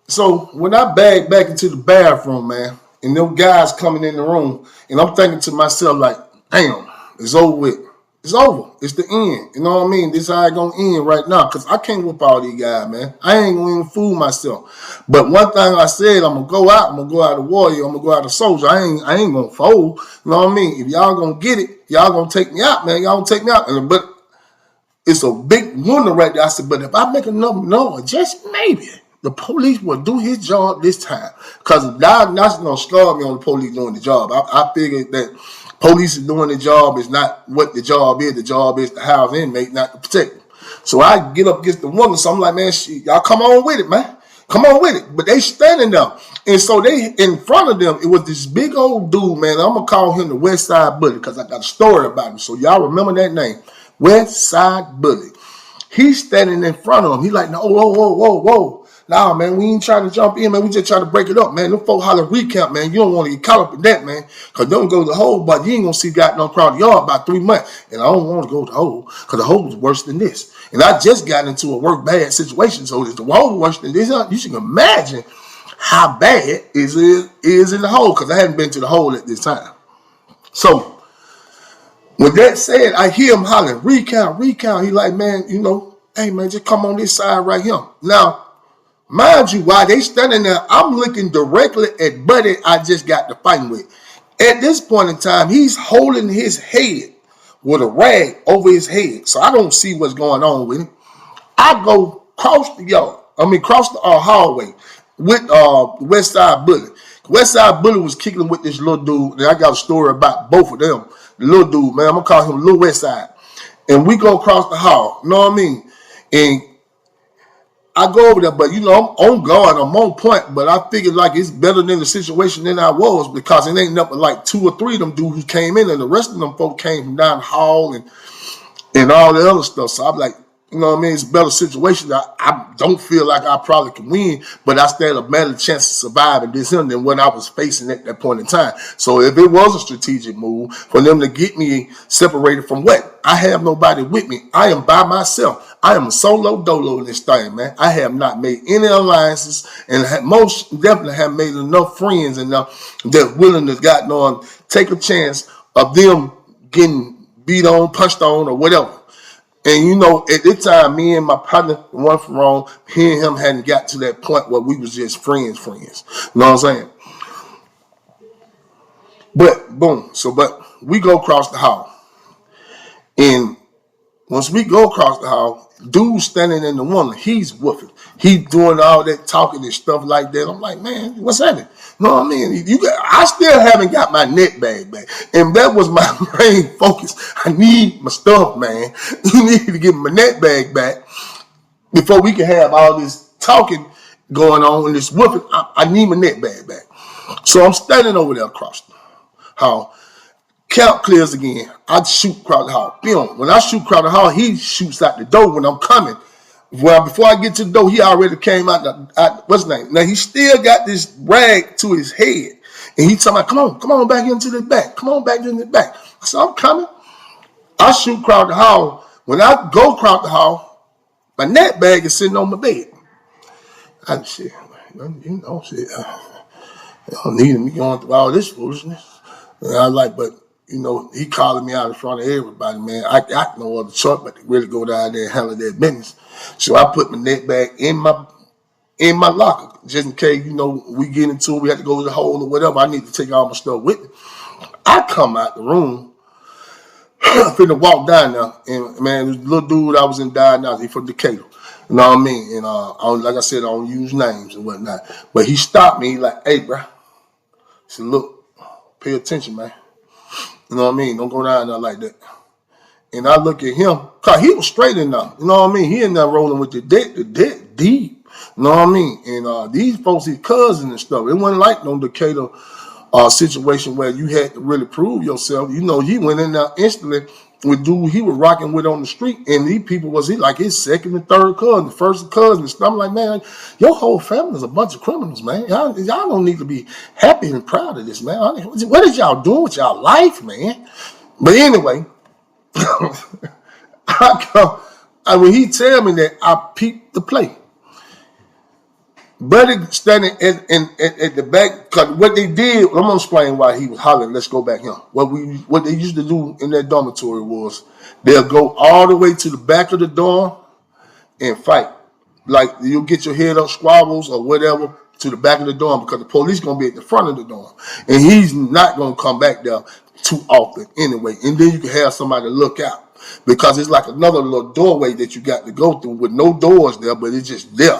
So when I bag back into the bathroom, man, and them guys coming in the room, and I'm thinking to myself, like, damn, it's over with. It's over. It's the end. You know what I mean? This how it gonna end right now. Cause I can't whip all these guys, man. I ain't gonna even fool myself. But one thing I said, I'm gonna go out, I'm gonna go out a warrior, I'm gonna go out a soldier. I ain't gonna fold. You know what I mean? If y'all gonna get it, y'all gonna take me out, man. Y'all gonna take me out. But it's a big wonder right there. I said, but if I make enough noise, just maybe the police will do his job this time. Because the diagnostic don't start me on the police doing the job. I figured that police is doing the job is not what the job is. The job is to house inmate, not to protect them. So I get up against the window. So I'm like, man, shit, y'all come on with it, man. Come on with it. But they standing there. And so they, in front of them, it was this big old dude, man. I'm going to call him the West Side Bully because I got a story about him. So y'all remember that name. West Side Bully. He's standing in front of him. He's like, no, whoa. Nah, man, we ain't trying to jump in, man. We just trying to break it up, man. Them folk holler recount, man. You don't want to get caught up in that, man. Because don't go to the hole, but you ain't going to see got no crowd yard about 3 months. And I don't want to go to the hole because the hole is worse than this. And I just got into a work bad situation. So if the hole worse than this, you should imagine how bad is in the hole because I hadn't been to the hole at this time. So with that said, I hear him hollering, recount. He like, man, hey, man, just come on this side right here. Now, mind you, while they standing there, I'm looking directly at Buddy I just got to fighting with. At this point in time, he's holding his head with a rag over his head. So I don't see what's going on with him. I go cross the hallway with West Side Bully. West Side Bully was kicking with this little dude, and I got a story about both of them. The little dude, man, I'm gonna call him Little West Side. And we go across the hall, you know what I mean? And I go over there, but I'm on guard, I'm on point, but I figured like it's better than the situation than I was because it ain't nothing like 2 or 3 of them dudes who came in, and the rest of them folk came from down the hall and all the other stuff. So I'm like, you know what I mean? It's a better situation. I don't feel like I probably can win, but I stand a better chance of surviving this than what I was facing at that point in time. So if it was a strategic move for them to get me separated from what? I have nobody with me. I am by myself. I am a solo dolo in this thing, man. I have not made any alliances and most definitely have made enough friends enough that willing to take a chance of them getting beat on, punched on, or whatever. And at this time, me and my partner, one from wrong, he and him hadn't got to that point where we was just friends. You know what I'm saying? But boom. But we go across the hall. And once we go across the hall, dude standing in the window, he's woofing. He's doing all that talking and stuff like that. I'm like, man, what's happening? You know what I mean? I still haven't got my net bag back. And that was my main focus. I need my stuff, man. You need to get my net bag back before we can have all this talking going on and this woofing. I need my net bag back. So I'm standing over there across the hall. Count clears again. I shoot across the hall. When I shoot across the hall, he shoots out the door when I'm coming. Well, before I get to the door, he already came out. What's his name? Now, he still got this rag to his head. And he talking about, come on back into the back. Come on back into the back. I said, I'm coming. I shoot across the hall. When I go across the hall, my net bag is sitting on my bed. I said, shit. I don't need me going through all this foolishness. And I was like, but he calling me out in front of everybody, man. I got no other choice but to really go down there and handle that business. So I put my net bag in my locker, just in case, we get into it, we have to go to the hole or whatever. I need to take all my stuff with me. I come out the room, finna walk down there, and man, this little dude I was in down now, he from Decatur. You know what I mean? And like I said, I don't use names and whatnot. But he stopped me, he like, hey, bro. He said, look, pay attention, man. You know what I mean? Don't go down there like that. And I look at him, cause he was straight in there. You know what I mean? He in there rolling with the dead deep. You know what I mean? And these folks, his cousins and stuff, it wasn't like no Decatur situation where you had to really prove yourself. He went in there instantly with dude he was rocking with on the street, and these people was like his second and third cousin, the first cousin and stuff. I'm like, man, your whole family is a bunch of criminals, man. Y'all don't need to be happy and proud of this, man. What is y'all doing with y'all life, man? But anyway, when he tell me that, I peeped the play. Buddy standing at the back, cause what they did, I'm gonna explain why he was hollering, let's go back here. What they used to do in that dormitory was they'll go all the way to the back of the dorm and fight. Like you'll get your head up squabbles or whatever to the back of the dorm because the police gonna be at the front of the dorm. And he's not gonna come back there too often anyway. And then you can have somebody to look out. Because it's like another little doorway that you got to go through with no doors there, but it's just there.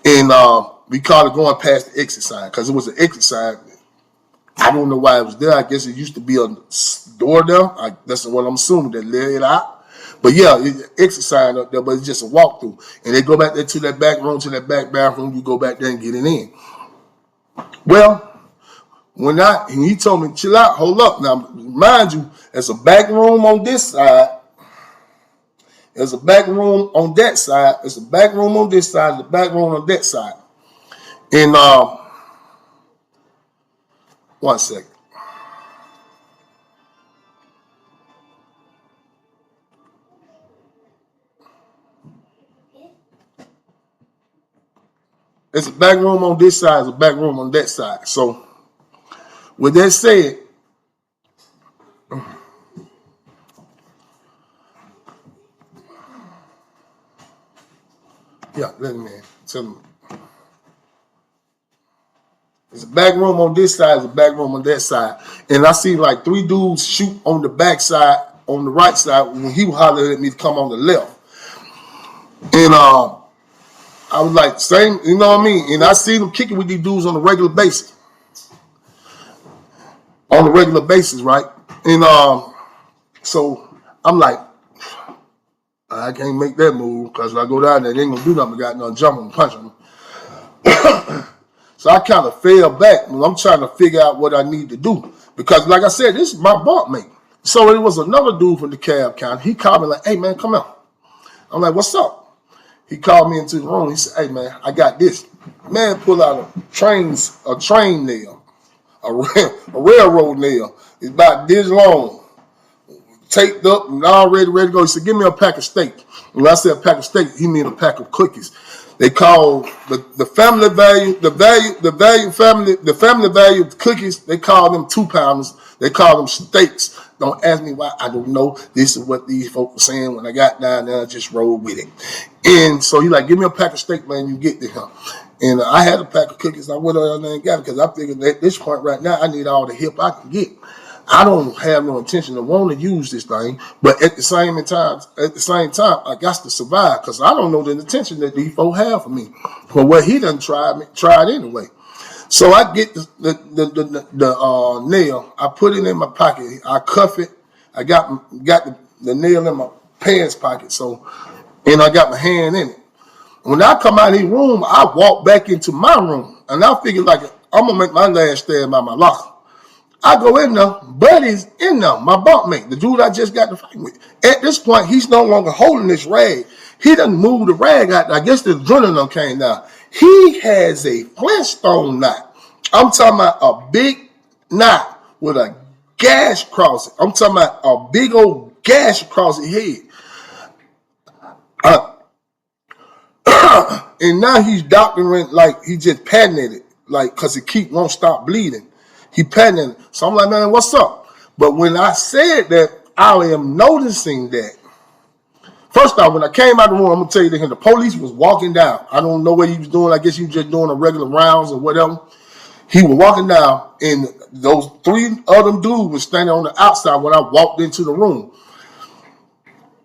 And we call it going past the exit sign because it was an exit sign. I don't know why it was there. I guess it used to be a door there. That's what I'm assuming that led it out. But yeah, it's an exit sign up there, but it's just a walkthrough. And they go back there to that back room, to that back bathroom. You go back there and get it in. Well, and he told me, chill out, hold up. Now, mind you, there's a back room on this side. There's a back room on that side. There's a back room on this side. There's a back room on that side. And one second. There's a back room on this side. There's a back room on that side. So, with that said, yeah, let me tell him. There's a back room on this side, there's a back room on that side. And I see like 3 dudes shoot on the back side, on the right side, when he hollered at me to come on the left. And I was like, same, you know what I mean? And I see them kicking with these dudes on a regular basis. On a regular basis, right? And so I'm like, I can't make that move because if I go down there, they ain't gonna do nothing. I got nothing jump and punch them. So I kind of fell back and I'm trying to figure out what I need to do. Because like I said, this is my bunk mate. So it was another dude from the cab counter. He called me like, hey man, come out. I'm like, what's up? He called me into the room. He said, hey man, I got this. Man pulled out a train nail, a railroad nail. It's about this long, taped up and already ready to go. He said, give me a pack of steak. When I said a pack of steak, he meant a pack of cookies. They call the family value cookies. They call them 2-pounders. They call them steaks. Don't ask me why. I don't know. This is what these folks were saying when I got down there. I just rolled with it. And so he like, give me a pack of steak, man. You get this, huh? And I had a pack of cookies. I went on there and got it because I figured at this point right now I need all the help I can get. I don't have no intention of wanting to use this thing, but at the same time, I got to survive because I don't know the intention that these folks have for me. But what he done tried anyway. So I get the nail, I put it in my pocket, I cuff it, I got the nail in my pants pocket, and I got my hand in it. When I come out of the room, I walk back into my room, and I figure like I'm gonna make my last stand by my locker. I go in there, Buddy's in there, my bunkmate, the dude I just got to fight with. At this point, he's no longer holding this rag. He done moved the rag out. I guess the adrenaline came down. He has a Flintstone knot. I'm talking about a big knot with a gash across it. I'm talking about a big old gash across his head. And now he's doctoring like he just patented it, like because it won't stop bleeding. He patented it. So I'm like, man, what's up? But when I said that, I am noticing that. First off, when I came out of the room, I'm gonna tell you that the police was walking down. I don't know what he was doing. I guess he was just doing a regular rounds or whatever. He was walking down, and those 3 other dudes were standing on the outside when I walked into the room.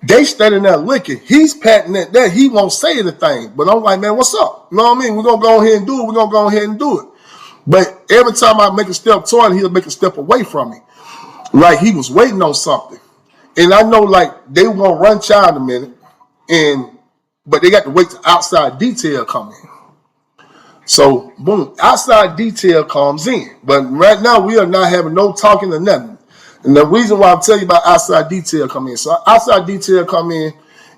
They standing there looking. He's patting at that. He won't say anything. But I'm like, man, what's up? You know what I mean? We're going to go ahead and do it. We're going to go ahead and do it. But every time I make a step toward him, he'll make a step away from me. Like he was waiting on something. And I know like they were going to run child a minute. But they got to wait till outside detail come in. So, boom, outside detail comes in. But right now, we are not having no talking or nothing. And the reason why I'm telling you about outside detail come in. So, outside detail come in,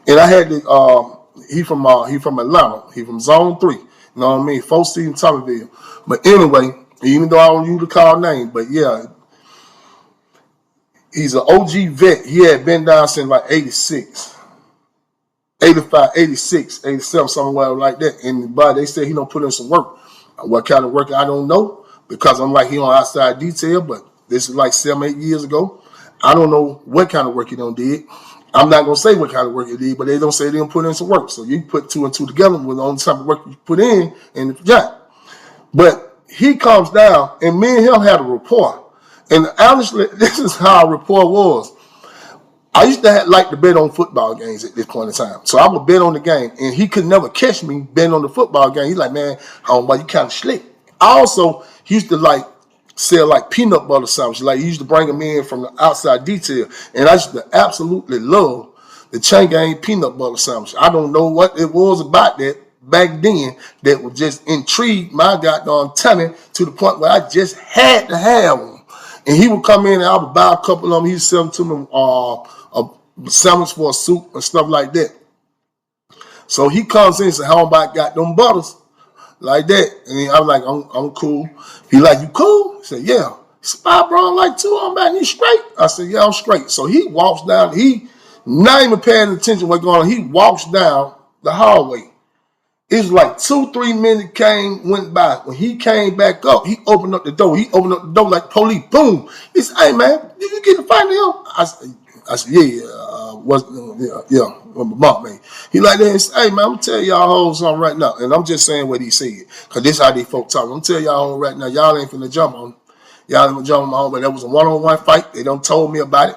and I had to, he from Atlanta. He from Zone 3. You know what I mean? 4th Street in Tommyville. But anyway, even though I don't use the call name, but yeah, he's an OG vet. He had been down since like 86. 85, 86, 87, somewhere like that. And but they said he don't put in some work. What kind of work I don't know, because I'm like he on outside detail, but this is like 7, 8 years ago. I don't know what kind of work he done did. I'm not gonna say what kind of work he did, but they don't say they didn't put in some work. So you put 2 and 2 together with the only type of work you put in and the job. But he comes down, and me and him had a rapport. And honestly, this is how our rapport was. I used to like to bet on football games at this point in time. So I would bet on the game, and he could never catch me betting on the football game. He's like, man, homeboy, you kind of slick. Also, he used to like sell like peanut butter sandwiches. Like he used to bring them in from the outside detail. And I used to absolutely love the chain gang peanut butter sandwich. I don't know what it was about that back then that would just intrigue my goddamn tummy to the point where I just had to have one. And he would come in and I would buy a couple of them. He'd sell them to me a sandwich for a soup and stuff like that. So he comes in and says, how about got them butters? Like that. And I'm like, I'm cool. He like, you cool? He said, yeah. He said, bro, I'm like 2 on back. You straight? I said, yeah, I'm straight. So he walks down. He not even paying attention to what's going on. He walks down the hallway. It was like 2-3 minutes went by. When he came back up, he opened up the door. He opened up the door like police. Boom. He said, hey, man, did you get to find him? I said, yeah, my mom, man. He like that and said, hey, man, I'm going to tell y'all hoes something right now. And I'm just saying what he said. Because this is how these folk talk. I'm going to tell y'all hoes right now, y'all ain't finna jump on. Y'all ain't finna jump on my home. But that was a one-on-one fight. They done told me about it.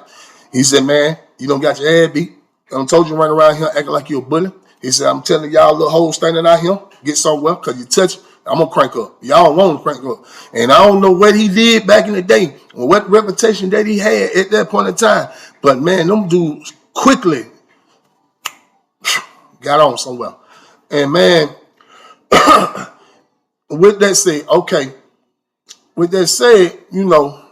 He said, man, you don't got your ass beat. I done told you run around here acting like you a bully. He said, I'm telling y'all little hoes standing out here, get somewhere, because you touch it, I'm going to crank up. Y'all want to crank up. And I don't know what he did back in the day, or what reputation that he had at that point in time. But, man, them dudes quickly got on somewhere. And, man, with that said, okay, with that said, you know,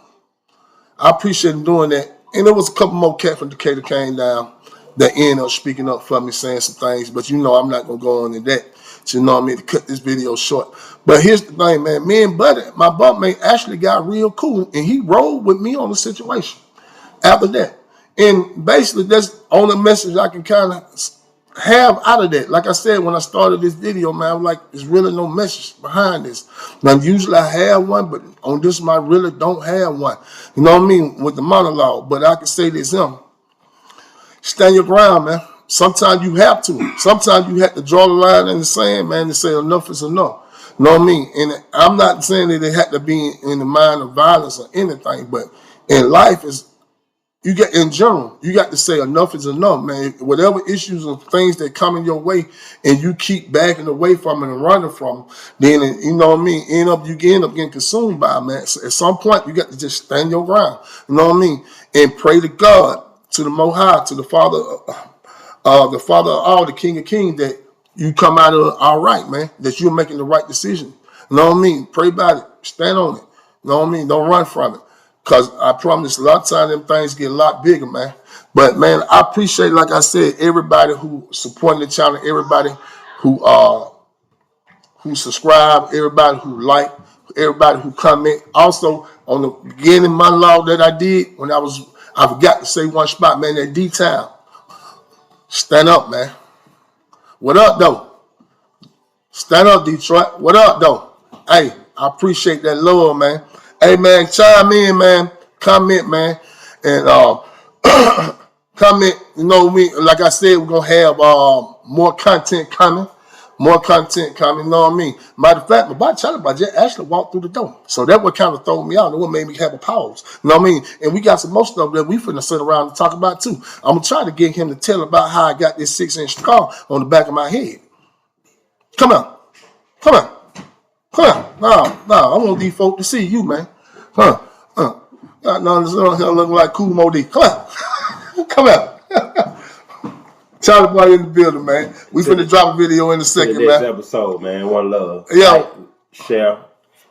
I appreciate him doing that. And there was a couple more cats from Decatur came down that ended up speaking up for me, saying some things. But you know I'm not going to go on in that. So you know what I mean, to cut this video short. But here's the thing, man. Me and Buddy, my bunkmate, actually got real cool. And he rolled with me on the situation after that. And basically, that's the only message I can kind of have out of that. Like I said, when I started this video, man, I'm like, there's really no message behind this. Now, usually I have one, but on this one, I really don't have one. You know what I mean? With the monologue. But I can say this, stand your ground, man. Sometimes you have to. Sometimes you have to draw the line in the sand, man, and say enough is enough. You know what I mean? And I'm not saying that it had to be in the mind of violence or anything, but in life is, you get in general, you got to say enough is enough, man. Whatever issues or things that come in your way and you keep backing away from it and running from them, then, you know what I mean, you end up getting consumed by it, man. So at some point, you got to just stand your ground, you know what I mean, and pray to God, to the Most High, to the Father of all, the King of Kings, that you come out of it all right, man, that you're making the right decision. You know what I mean? Pray about it. Stand on it. You know what I mean? Don't run from it. Because I promise a lot of times them things get a lot bigger, man. But, man, I appreciate, like I said, everybody who supporting the channel, everybody who subscribe, everybody who like, everybody who comment. Also, on the beginning monologue that I did, when I forgot to say one spot, man, that D-Town. Stand up, man. What up, though? Stand up, Detroit. What up, though? Hey, I appreciate that love, man. Hey, man, chime in, man. Comment, man. And comment, you know me, like I said, we're going to have more content coming. More content coming, you know what I mean? Matter of fact, my body actually walked through the door. So that what kind of throw me out. That what made me have a pause. You know what I mean? And we got some more stuff that we finna sit around and talk about too. I'm going to try to get him to tell about how I got this 6-inch scar on the back of my head. Come on. Come on. Come on. No, I want these folk to see you, man. No, this looking like Cool Modi. Come on. Come on. Charlie Boy in the building, man. We finna drop a video in a second, man. Next episode, man. One love. Yeah. Like, share,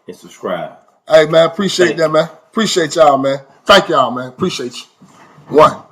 and subscribe. Hey, man. Appreciate that, man. Appreciate y'all, man. Thank y'all, man. Appreciate you. One.